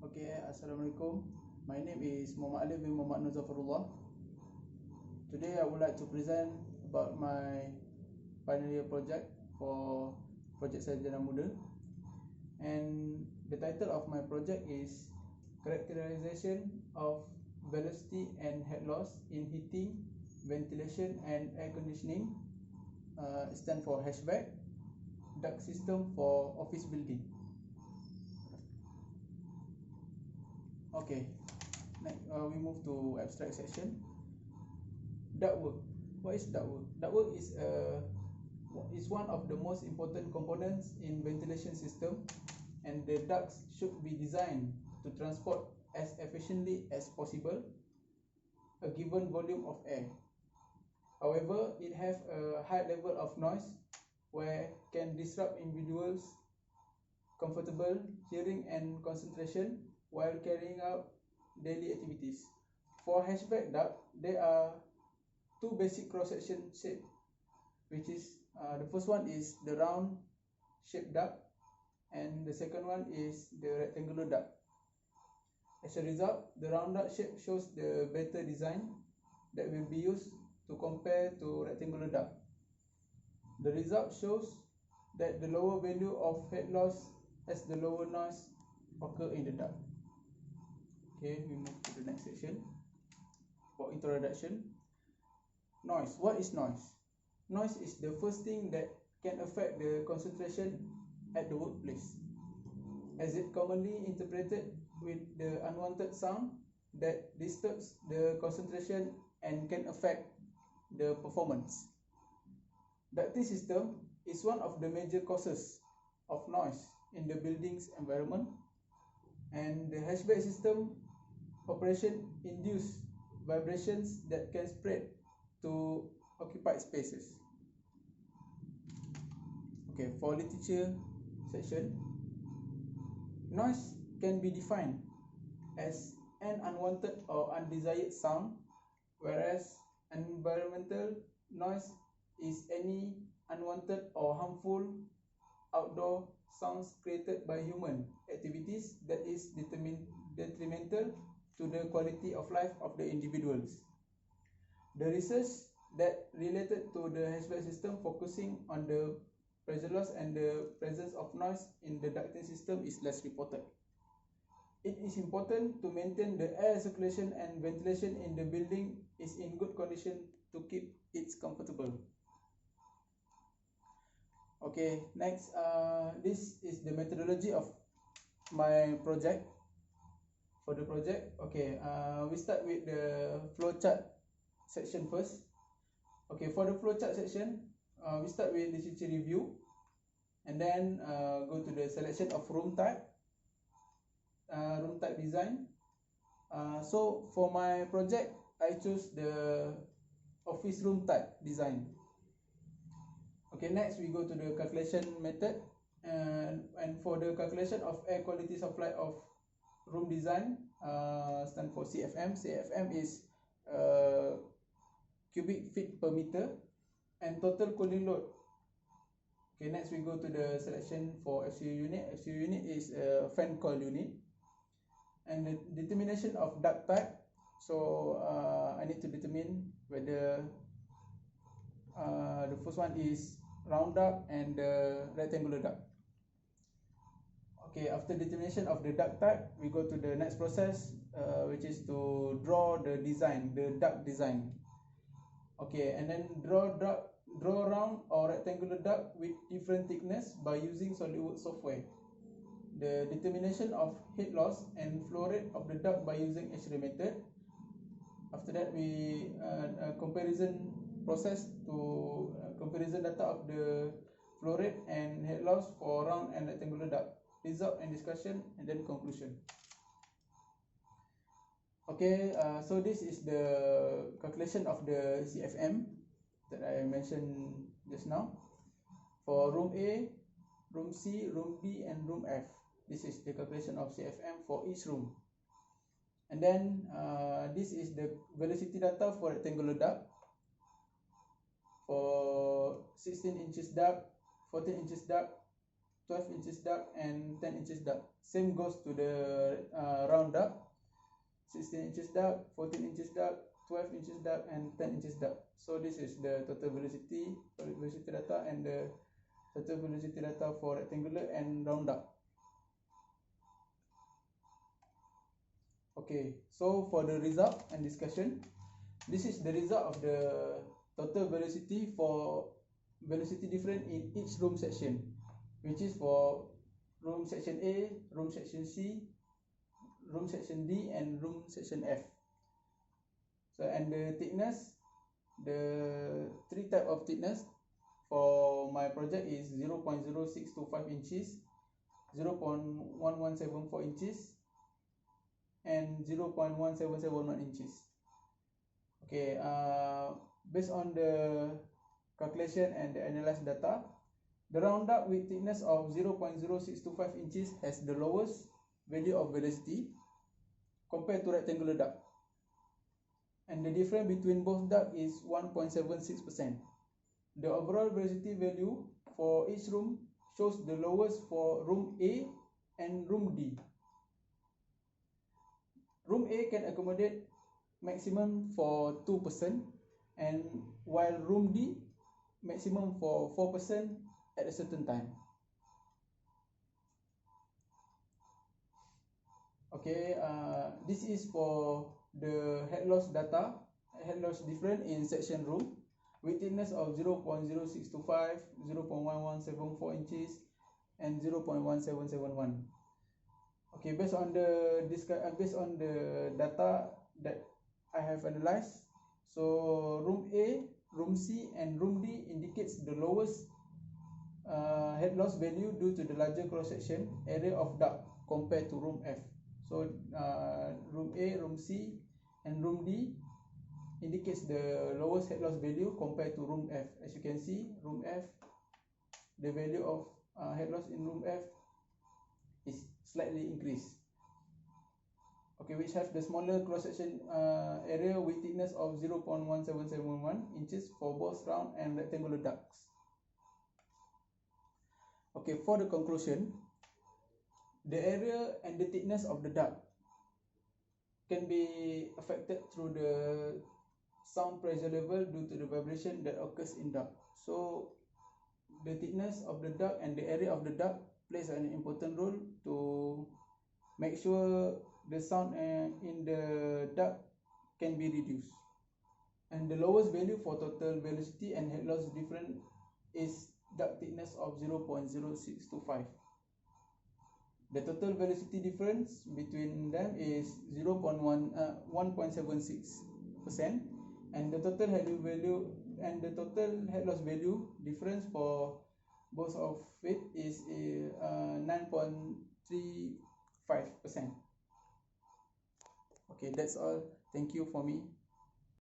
Okay, Assalamualaikum. My name is Muhammad Alif bin Muhammad Nuzafarullah. Today I would like to present about my final year project for Project Sarjana Muda. And the title of my project is Characterization of Velocity and Head Loss in Heating, Ventilation and Air Conditioning. It stands for HVAC, duct system for office building. Okay, next we move to abstract section. Ductwork. What is ductwork? Ductwork is one of the most important components in ventilation system, and the ducts should be designed to transport as efficiently as possible a given volume of air. However, it has a high level of noise where can disrupt individuals' comfortable hearing and concentration while carrying out daily activities. For hatchback duct, there are two basic cross-section shape, which is the first one is the round shaped duct, and the second one is the rectangular duct. As a result, the round duct shape shows the better design that will be used to compare to rectangular duct. The result shows that the lower value of head loss as the lower noise occur in the duct. Okay, we move to the next section for introduction. Noise. What is noise? Noise is the first thing that can affect the concentration at the workplace, as it commonly interpreted with the unwanted sound that disturbs the concentration and can affect the performance. Ducting system is one of the major causes of noise in the building's environment, and the hatchback system operation induce vibrations that can spread to occupied spaces. Okay, for literature section, noise can be defined as an unwanted or undesired sound, whereas environmental noise is any unwanted or harmful outdoor sounds created by human activities that is detrimental to the quality of life of the individuals. The research that related to the HVAC system focusing on the pressure loss and the presence of noise in the ducting system is less reported. It is important to maintain the air circulation and ventilation in the building is in good condition to keep it comfortable. Okay, next, this is the methodology of my project. For the project, okay, we start with the flowchart section first. Okay, for the flowchart section, we start with literature review, and then go to the selection of room type design. So for my project, I choose the office room type design. Okay, next we go to the calculation method, and for the calculation of air quality supply of room design, stand for CFM. CFM is cubic feet per meter, and total cooling load. Okay, next we go to the selection for FCU unit. FCU unit is a fan coil unit, and the determination of duct type. So I need to determine whether the first one is round duct and the rectangular duct. Okay, after determination of the duct type, we go to the next process, which is to draw the design, the duct design. Okay, and then draw round or rectangular duct with different thickness by using SolidWorks software. The determination of head loss and flow rate of the duct by using X-ray method. After that, we comparison process to comparison data of the flow rate and head loss for round and rectangular duct. Result and discussion, and then conclusion. Okay, so this is the calculation of the CFM that I mentioned just now for room A, room C, room B, and room F. This is the calculation of CFM for each room. And then this is the velocity data for rectangular duct. For 16 inches duct, 14 inches duct, 12 inches duct and 10 inches duct. Same goes to the round duct, 16 inches duct, 14 inches duct, 12 inches duct and 10 inches duct. So this is the total velocity data and the total velocity data for rectangular and round duct. Okay, so for the result and discussion, this is the result of the total velocity for velocity difference in each room section, which is for room section A, room section C, room section D and room section F. So and the thickness, the three type of thickness for my project is 0.0625 inches, 0.1174 inches and 0.1771 inches. Okay, based on the calculation and the analyzed data, the round duct with thickness of 0.0625 inches has the lowest value of velocity compared to rectangular duct, and the difference between both duct is 1.76%. The overall velocity value for each room shows the lowest for room A and room D. Room A can accommodate maximum for 2 person, and while room D maximum for 4 person at a certain time. Okay, this is for the head loss data, head loss difference in section room with thickness of 0.0625, 0.1174 inches and 0.1771. Okay, based on the data that I have analyzed, so room A, room C and room D indicates the lowest head loss value due to the larger cross section area of duct compared to room F. So room A, room C and room D indicates the lowest head loss value compared to room F. As you can see, room F, the value of head loss in room F is slightly increased. Okay, which have the smaller cross section area with thickness of 0.1771 inches for both round and rectangular ducts. Okay, for the conclusion, the area and the thickness of the duct can be affected through the sound pressure level due to the vibration that occurs in duct. So the thickness of the duct and the area of the duct plays an important role to make sure the sound in the duct can be reduced. And the lowest value for total velocity and head loss difference is duct thickness of 0.0625. The total velocity difference between them is 1.76%, and the total head value and the total head loss value difference for both of it is 9.35%. Okay, that's all. Thank you for me.